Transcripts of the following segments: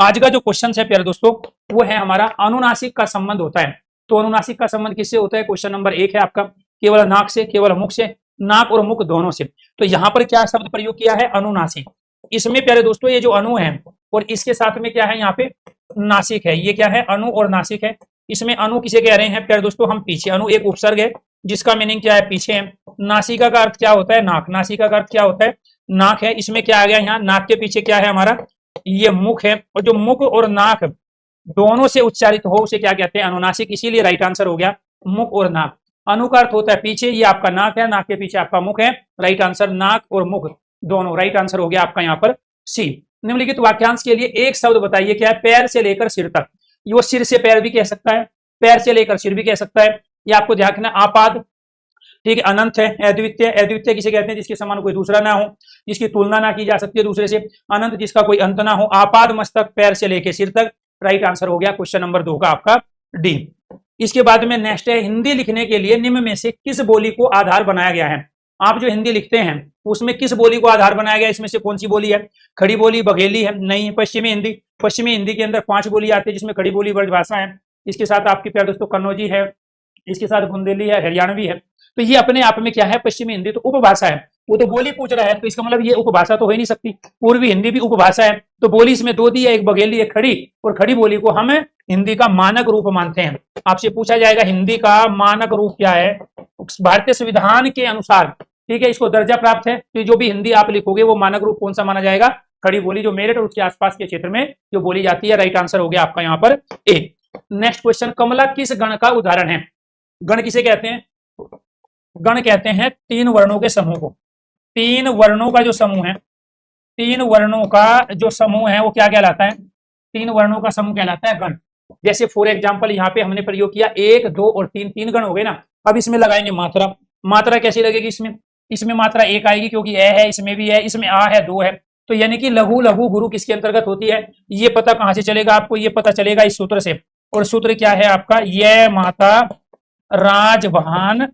आज का जो क्वेश्चन है प्यारे दोस्तों वो है हमारा अनुनासिक का संबंध होता है। तो अनुनासिक का संबंध किससे होता है? क्वेश्चन नंबर 1 है आपका, केवल नाक से, केवल मुख से, नाक और मुख दोनों से। तो यहाँ पर क्या शब्द प्रयोग किया है? अनुनासिक। इसमें प्यारे दोस्तों ये जो अणु है और इसके साथ में क्या है यहाँ पे नासिक है। ये क्या है? अणु और नासिक है। इसमें अणु किसे कह रहे हैं प्यारे दोस्तों? हम पीछे। अणु एक उपसर्ग है जिसका मीनिंग क्या है? पीछे है। नासिका का अर्थ क्या होता है? नाक। नासिका का अर्थ क्या होता है? नाक है। इसमें क्या आ गया? यहाँ नाक के पीछे क्या है हमारा? ये मुख है। और जो मुख और नाक दोनों से उच्चारित हो उसे क्या कहते हैं? अनुनासिक। इसीलिए राइट आंसर हो गया मुख और नाक। अनु का अर्थ होता है पीछे, ये आपका नाक है, नाक के पीछे आपका मुख है। राइट आंसर नाक और मुख दोनों। राइट आंसर हो गया आपका यहाँ पर सी। निम्नलिखित वाक्यांश के लिए एक शब्द बताइए। क्या है? पैर से लेकर सिर तक। वो सिर से पैर भी कह सकता है, पैर से लेकर सिर भी कह सकता है। ये आपको ध्यान रखना। आपाद, ठीक है। अनंत है। अद्वितीय, अद्वितीय किसे कहते हैं? जिसके समान कोई दूसरा ना हो, जिसकी तुलना ना की जा सकती है दूसरे से। अनंत, जिसका कोई अंत ना हो। आपाद मस्तक, पैर से लेकर सिर तक। राइट आंसर हो गया क्वेश्चन नंबर 2 का आपका डी। इसके बाद में नेक्स्ट है, हिंदी लिखने के लिए निम्न में से किस बोली को आधार बनाया गया है? आप जो हिंदी लिखते हैं उसमें किस बोली को आधार बनाया गया? इसमें से कौन सी बोली है? खड़ी बोली, बघेली है? नहीं। पश्चिमी हिंदी। पश्चिमी हिंदी के अंदर 5 बोली आती है जिसमें खड़ी बोली ब्रजभाषा है। इसके साथ आपके प्यारे दोस्तों कन्नौजी है, इसके साथ बुंदेली है, हरियाणवी है। तो ये अपने आप में क्या है? पश्चिमी हिंदी। तो उपभाषा है। वो तो बोली पूछ रहा है तो इसका मतलब ये उपभाषा तो हो ही नहीं सकती। पूर्वी हिंदी भी उपभाषा है। तो बोली इसमें 2 दी है, एक बघेली एक खड़ी। और खड़ी बोली को हम हिंदी का मानक रूप मानते हैं। आपसे पूछा जाएगा हिंदी का मानक रूप क्या है? भारतीय संविधान के अनुसार, ठीक है, इसको दर्जा प्राप्त है। तो जो भी हिंदी आप लिखोगे वो मानक रूप कौन सा माना जाएगा? खड़ी बोली, जो मेरठ और उसके आसपास के क्षेत्र में जो बोली जाती है। राइट आंसर हो गया आपका यहाँ पर ए। नेक्स्ट क्वेश्चन, कमला किस गण का उदाहरण है? गण किसे कहते हैं? गण कहते हैं 3 वर्णों के समूह को। 3 वर्णों का जो समूह है, 3 वर्णों का जो समूह है वो क्या कहलाता है? 3 वर्णों का समूह कहलाता है गण। जैसे फॉर एग्जाम्पल यहाँ पे हमने प्रयोग किया 1, 2 और 3, 3 गण हो गए ना। अब इसमें लगाएंगे मात्रा। मात्रा कैसी लगेगी इसमें? इसमें मात्रा 1 आएगी क्योंकि ए है, इसमें भी है, इसमें आ है, 2 है। तो यानी कि लघु लघु गुरु किसके अंतर्गत होती है? ये पता कहां से चलेगा आपको? ये पता चलेगा इस सूत्र से। और सूत्र क्या है आपका? ये माता राजभान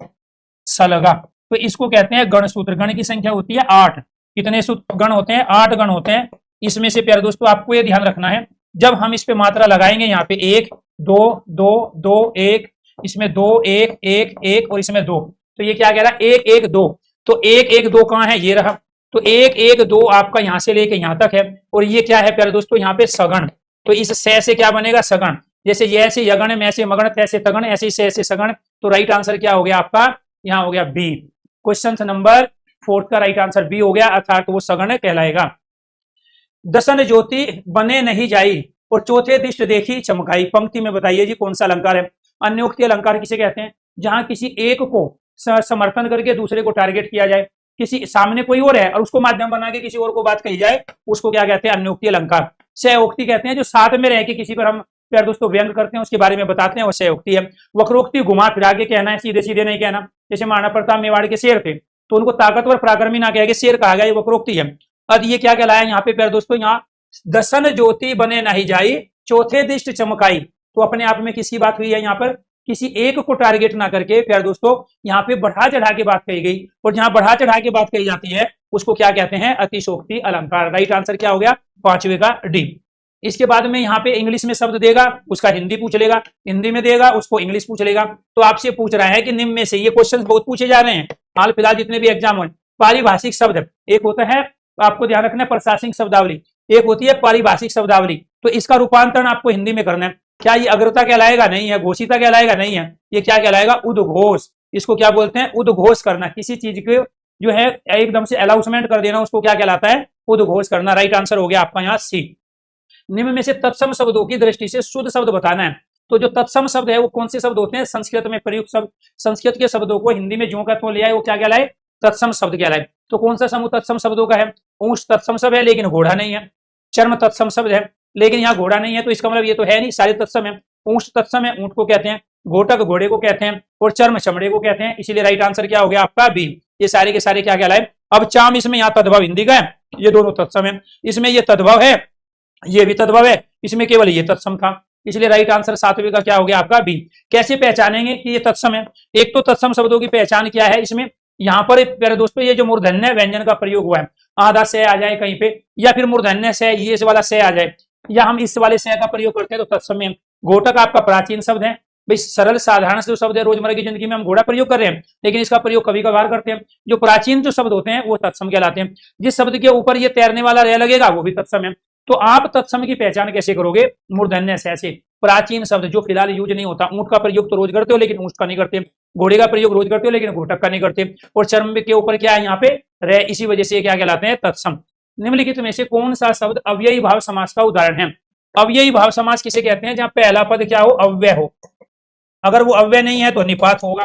सलगा। तो इसको कहते हैं गण सूत्र। गण की संख्या होती है 8। कितने गण होते हैं? 8 गण होते हैं। इसमें से प्यारे दोस्तों आपको ये ध्यान रखना है, जब हम इस पे मात्रा लगाएंगे यहाँ पे 1, 2, 2, 2, 1, इसमें 2, 1, 1, 1 और इसमें 2। तो ये क्या कह रहा है? 1, 1, 2। तो 1, 1, 2 कहाँ है? ये रहा। तो 1, 1, 2 आपका यहाँ से लेके यहाँ तक है। और ये क्या है प्यारे दोस्तों? यहाँ पे सगण। तो इस से क्या बनेगा? सगण। जैसे ये से यगण, मैं से मगण, तैसे तगण, ऐसे से सगण। तो राइट आंसर क्या हो गया आपका? यहाँ हो गया बी। क्वेश्चन नंबर 4 का राइट आंसर बी हो गया, अर्थात वो सगण कहलाएगा। दसन ज्योति बने नहीं जाई और चौथे दिष्ट देखी चमकाई। पंक्ति में बताइए जी कौन सा अलंकार है? अन्योक्ति अलंकार किसे कहते हैं? जहां किसी एक को समर्थन करके दूसरे को टारगेट किया जाए। किसी सामने कोई और है और उसको माध्यम बना के किसी और को बात कही जाए, उसको क्या कहते हैं? अन्योक्ति अलंकार। सहोक्ति कहते हैं जो साथ में रह के किसी पर हम प्यार दोस्तों व्यंग करते हैं, उसके बारे में बताते हैं, वो सहोक्ति है। वक्रोक्ति घुमा फिरा के कहना है, सीधे सीधे नहीं कहना। जैसे महाराणा प्रताप मेवाड़ के शेर थे तो उनको ताकतवर पराक्रमी ना कह के शेर कहा गया, ये वक्रोक्ति है। अब ये क्या कहलाया यहाँ पे प्यार दोस्तों? यहाँ दसन ज्योति बने नहीं जाई चौथे दिष्ट चमकाई। तो अपने आप में किसकी बात हुई है? यहाँ पर किसी एक को टारगेट ना करके प्यार दोस्तों यहाँ पे बढ़ा चढ़ा के बात कही गई। और जहां बढ़ा चढ़ा के बात कही जाती है उसको क्या कहते हैं? अतिशोक्ति अलंकार। राइट आंसर क्या हो गया? 5वें का डी। इसके बाद में यहाँ पे इंग्लिश में शब्द देगा, उसका हिंदी पूछ लेगा, हिंदी में देगा उसको इंग्लिश पूछ लेगा। तो आपसे पूछ रहा है कि निम्न में से, ये क्वेश्चन बहुत पूछे जा रहे हैं हाल फिलहाल जितने भी एग्जाम हुए, पारिभाषिक शब्द एक होता है, आपको ध्यान रखना है, प्रशासनिक शब्दावली, एक होती है पारिभाषिक शब्दावली। तो इसका रूपांतरण आपको हिंदी में करना है। क्या ये अग्रता कहलाएगा? नहीं है। घोषिता कहलाएगा? नहीं है। ये क्या कहलाएगा? उद्घोष। इसको क्या बोलते हैं? उद्घोष करना। किसी चीज को जो है एकदम से अनाउंसमेंट कर देना, उसको क्या कहलाता है? उद्घोष करना। राइट आंसर हो गया आपका यहाँ सी। निम्न में से तत्सम शब्दों की दृष्टि से शुद्ध शब्द बताना है। तो जो तत्सम शब्द है वो कौन से शब्द होते हैं? संस्कृत में प्रयुक्त शब्द। संस्कृत के शब्दों को हिंदी में ज्यों का त्यों ले आए, वो क्या कहलाए? तत्सम शब्द कहलाए। तो कौन सा समूह तत्सम शब्दों का है? ऊंट तत्सम शब्द है लेकिन घोड़ा नहीं है। चर्म तत्सम शब्द है लेकिन यहाँ घोड़ा नहीं है, तो इसका मतलब ये तो है नहीं, सारे तत्सम है। ऊंट तत्सम है, ऊंट को कहते हैं। घोटक घोड़े को कहते हैं। और चर्म चमड़े को कहते हैं। इसीलिए राइट आंसर क्या हो गया आपका? बी। ये सारे के सारे क्या कहलाए? अब चाम इसमें यहाँ तद्भव हिंदी का है, ये दोनों तत्सम है। इसमें ये तद्भव है, ये भी तद्भव है, इसमें केवल ये तत्सम था। इसलिए राइट आंसर 7वें का क्या हो गया आपका? बी। कैसे पहचानेंगे कि ये तत्सम है? एक तो तत्सम शब्दों की पहचान क्या है? इसमें यहाँ पर प्यारे दोस्तों ये जो मूर्धन्य व्यंजन का प्रयोग हुआ है, आधा से आ जाए कहीं पे, या फिर मूर्धन्य से ये वाला से आ जाए, या हम इस वाले से का प्रयोग करते हैं तो तत्सम में। घोटक आपका प्राचीन शब्द है भाई, सरल साधारण से जो शब्द है रोजमर्रा की जिंदगी में हम घोड़ा प्रयोग कर रहे हैं, लेकिन इसका प्रयोग कभी कभार करते हैं। जो प्राचीन जो शब्द होते हैं वो तत्सम कहलाते हैं। जिस शब्द के ऊपर ये तैरने वाला रह लगेगा वो भी तत्सम है। तो आप तत्सम की पहचान कैसे करोगे? मूर्धन्य से ऐसे प्राचीन शब्द जो फिलहाल यूज नहीं होता। ऊंट का प्रयोग तो रोज करते हो लेकिन ऊंट का नहीं करते, घोड़े का प्रयोग रोज करते हो लेकिन घोटक का नहीं करते, और चर्म के ऊपर क्या है यहाँ पे रह, इसी वजह से क्या कहलाते हैं? तत्सम। निम्नलिखित में से कौन सा शब्द अव्ययी भाव समास का उदाहरण है? अव्ययी भाव समास किसे कहते हैं? जहाँ पहला पद क्या हो? अव्यय हो। अगर वो अव्यय नहीं है तो निपात होगा,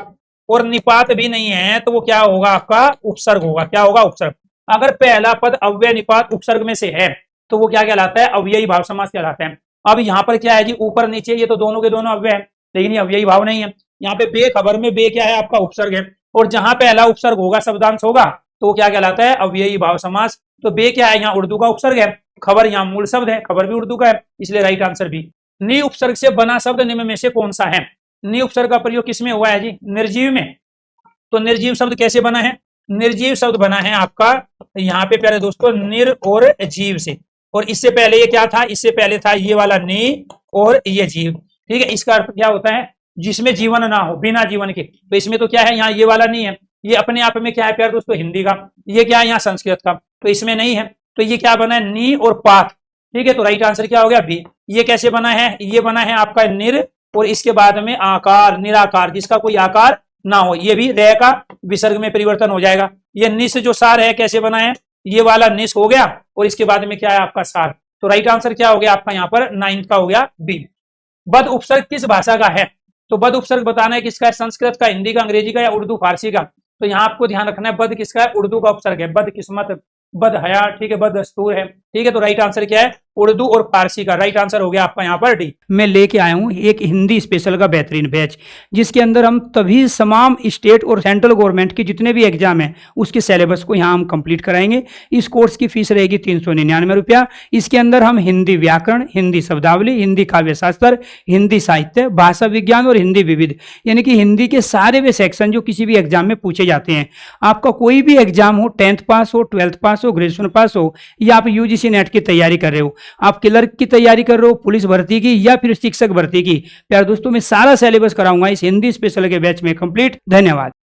और निपात भी नहीं है तो वो क्या होगा? आपका उपसर्ग होगा। क्या होगा? उपसर्ग। अगर पहला पद अव्यय निपात उपसर्ग में से है तो वो क्या कहलाता है? अव्ययी भाव समास कहलाता है। अब यहाँ पर क्या है जी? ऊपर नीचे ये तो दोनों के दोनों अव्यय है, लेकिन ये अव्ययी भाव नहीं है। यहाँ पे बे खबर में बे क्या है? आपका उपसर्ग है, और जहां पहला उपसर्ग होगा, शब्दांश होगा, तो वो क्या कहलाता है? अव्ययी भाव समास। तो बे क्या है? यहाँ उर्दू का उपसर्ग है, खबर यहाँ मूल शब्द है, खबर भी उर्दू का है, इसलिए राइट आंसर भी। नि उपसर्ग से बना शब्द निम्न में से कौन सा है? नि उपसर्ग का प्रयोग किसमें हुआ है जी? निर्जीव में। तो निर्जीव शब्द कैसे बना है? निर्जीव शब्द बना है आपका यहाँ पे प्यारे दोस्तों निर और जीव से, और इससे पहले ये क्या था? इससे पहले था ये वाला नि और ये जीव। ठीक है, इसका अर्थ क्या होता है? जिसमें जीवन ना हो, बिना जीवन के। तो इसमें तो क्या है? यहाँ ये वाला नहीं है, ये अपने आप में क्या है प्यारे दोस्तों? हिंदी का। ये क्या है? यहाँ संस्कृत का, तो इसमें नहीं है। तो ये क्या बना है? नी और पात। ठीक है, तो राइट आंसर क्या हो गया? बी। ये कैसे बना है? ये बना है आपका निर, और इसके बाद में आकार, निराकार, जिसका कोई आकार ना हो। ये भी रे का विसर्ग में परिवर्तन हो जाएगा। ये निस जो सार है कैसे बना है? ये वाला निस हो गया, और इसके बाद में क्या है? आपका सार। तो राइट आंसर क्या हो गया आपका? यहाँ पर 9 का हो गया बी। बद उपसर्ग किस भाषा का है? तो बद उपसर्ग बताना है किसका है? संस्कृत का, हिंदी का, अंग्रेजी का, या उर्दू फारसी का। तो यहाँ आपको ध्यान रखना है बद किसका है? उर्दू का उपसर्ग है। बद किस्मत, बद हया, ठीक है, बद दस्तूर है। ठीक है, तो राइट आंसर क्या है? उर्दू और फारसी का। राइट आंसर हो गया आपका यहाँ पर डी। मैं लेके आया हूँ एक हिंदी स्पेशल का बेहतरीन बैच, जिसके अंदर हम तभी तमाम स्टेट और सेंट्रल गवर्नमेंट के जितने भी एग्जाम हैं उसके सिलेबस को यहाँ हम कंप्लीट कराएंगे। इस कोर्स की फीस रहेगी 399 रुपया। इसके अंदर हम हिंदी व्याकरण, हिंदी शब्दावली, हिंदी काव्य शास्त्र, हिंदी साहित्य, भाषा विज्ञान और हिंदी विविध, यानी कि हिंदी के सारे वे सेक्शन जो किसी भी एग्जाम में पूछे जाते हैं। आपका कोई भी एग्जाम हो, 10th पास हो, 12th पास हो, ग्रेजुएशन पास हो, या आप यूजीसी नेट की तैयारी कर रहे हो, आप क्लर्क की तैयारी कर रहे हो, पुलिस भर्ती की, या फिर शिक्षक भर्ती की, प्यारे दोस्तों मैं सारा सिलेबस कराऊंगा इस हिंदी स्पेशल के बैच में कंप्लीट। धन्यवाद।